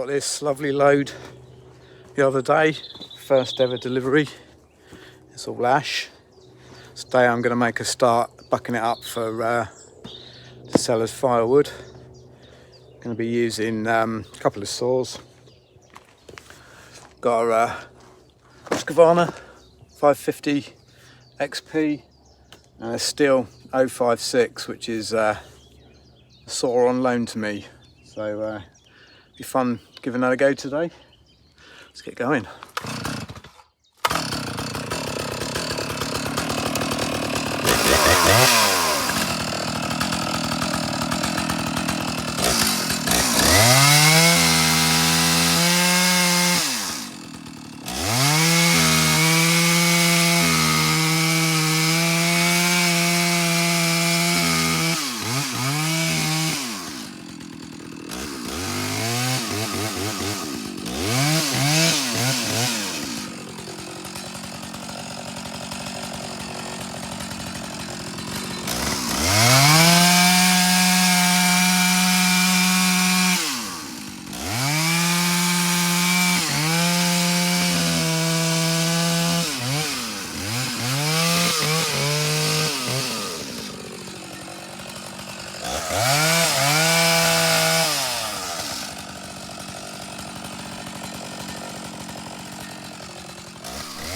got this lovely load the other day, first ever delivery. It's all ash. Today I'm going to make a start bucking it up for to sell as firewood. Going to be using a couple of saws. Got a Husqvarna 550xp and a Stihl 056, which is a saw on loan to me. So be fun giving that a go today. Let's get going.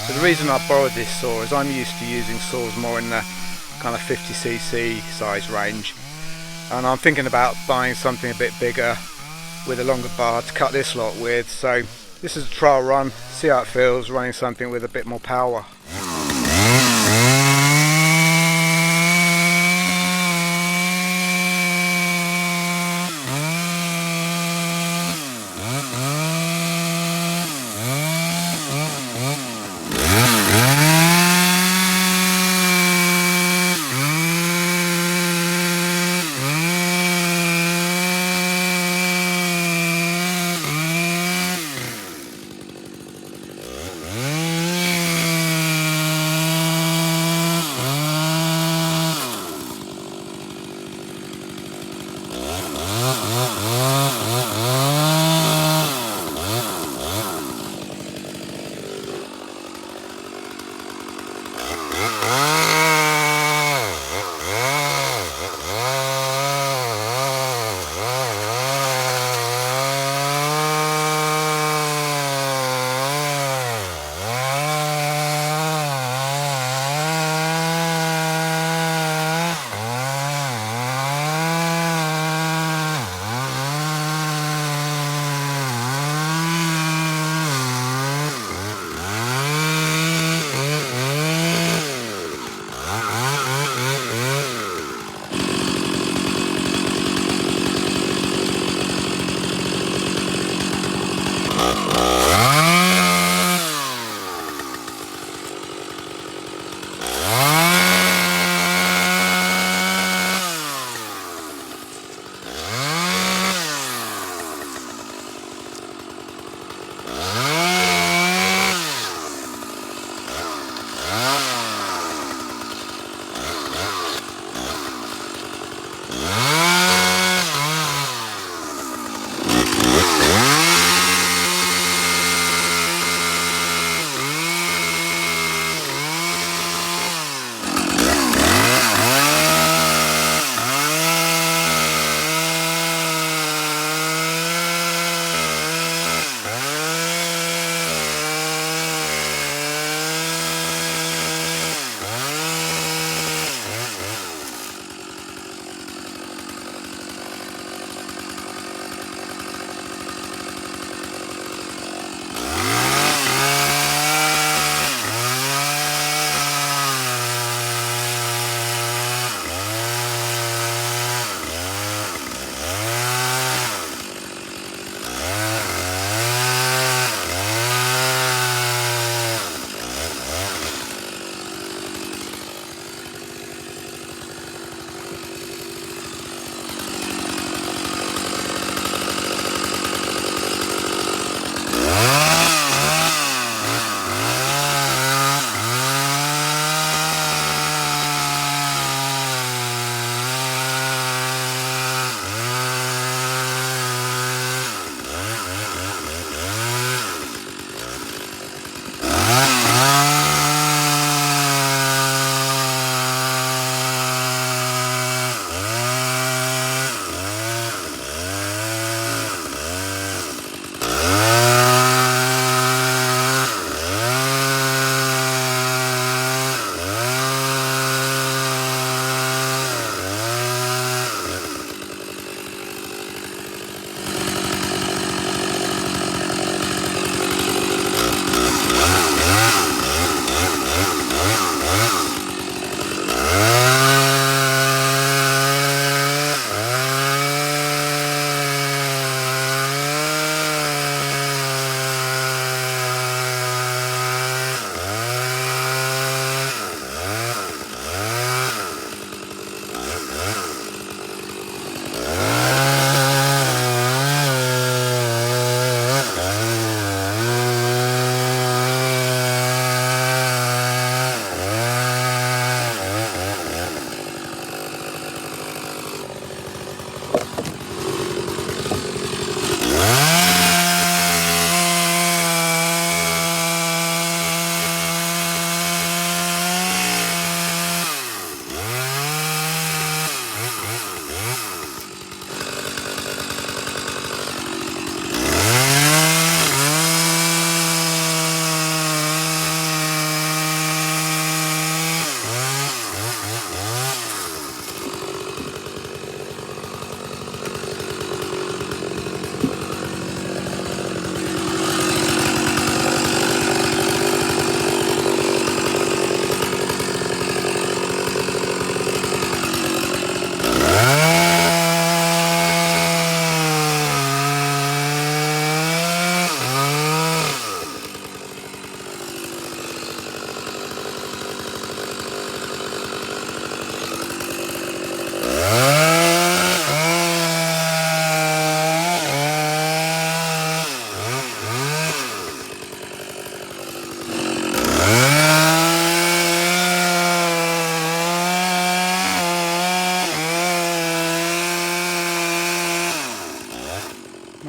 So the reason I borrowed this saw is I'm used to using saws more in the kind of 50cc size range, and I'm thinking about buying something a bit bigger with a longer bar to cut this lot with. So this is a trial run, see how it feels running something with a bit more power.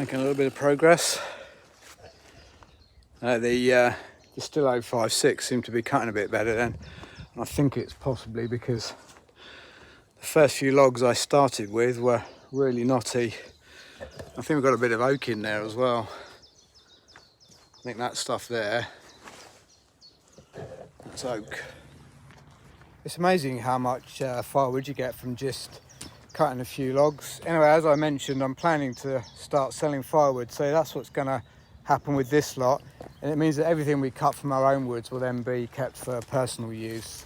making a little bit of progress. The Stihl 550xp seemed to be cutting a bit better then. And I think it's possibly because the first few logs I started with were really knotty. I think we've got a bit of oak in there as well. I think that stuff there, that's oak. It's amazing how much firewood you get from just cutting a few logs. Anyway, as I mentioned, I'm planning to start selling firewood, so that's what's going to happen with this lot. And it means that everything we cut from our own woods will then be kept for personal use.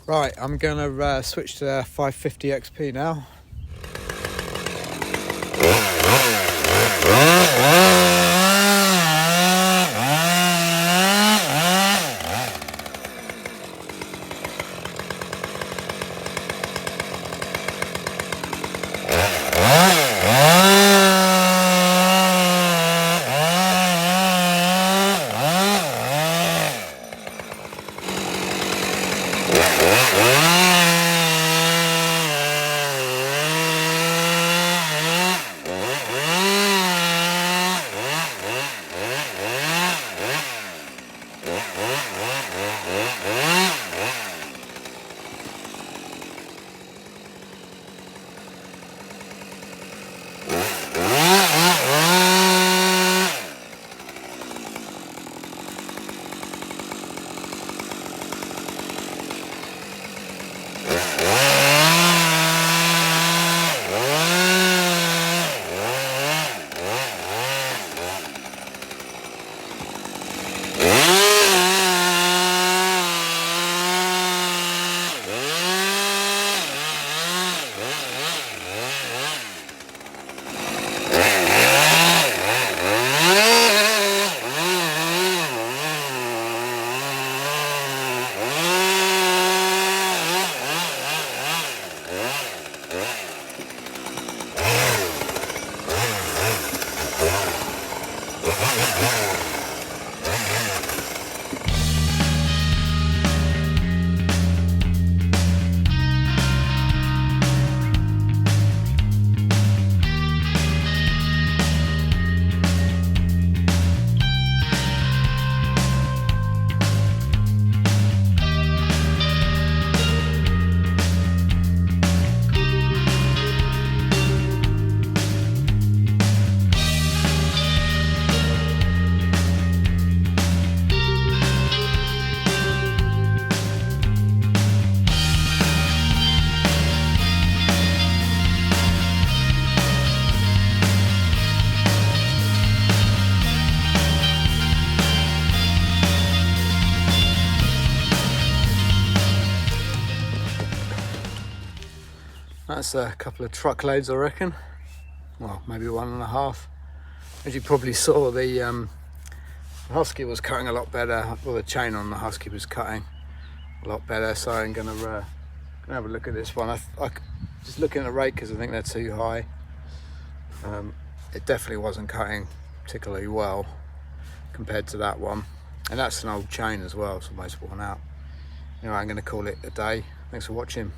Right, I'm going to switch to 550xp now. That's a couple of truckloads, I reckon. Well, maybe 1.5. As you probably saw, the Husky was cutting a lot better. Well, the chain on the Husky was cutting a lot better. So I'm gonna have a look at this one. I just looking at the rakers, I think they're too high. It definitely wasn't cutting particularly well compared to that one. And that's an old chain as well, it's almost worn out. Anyway, I'm gonna call it a day. Thanks for watching.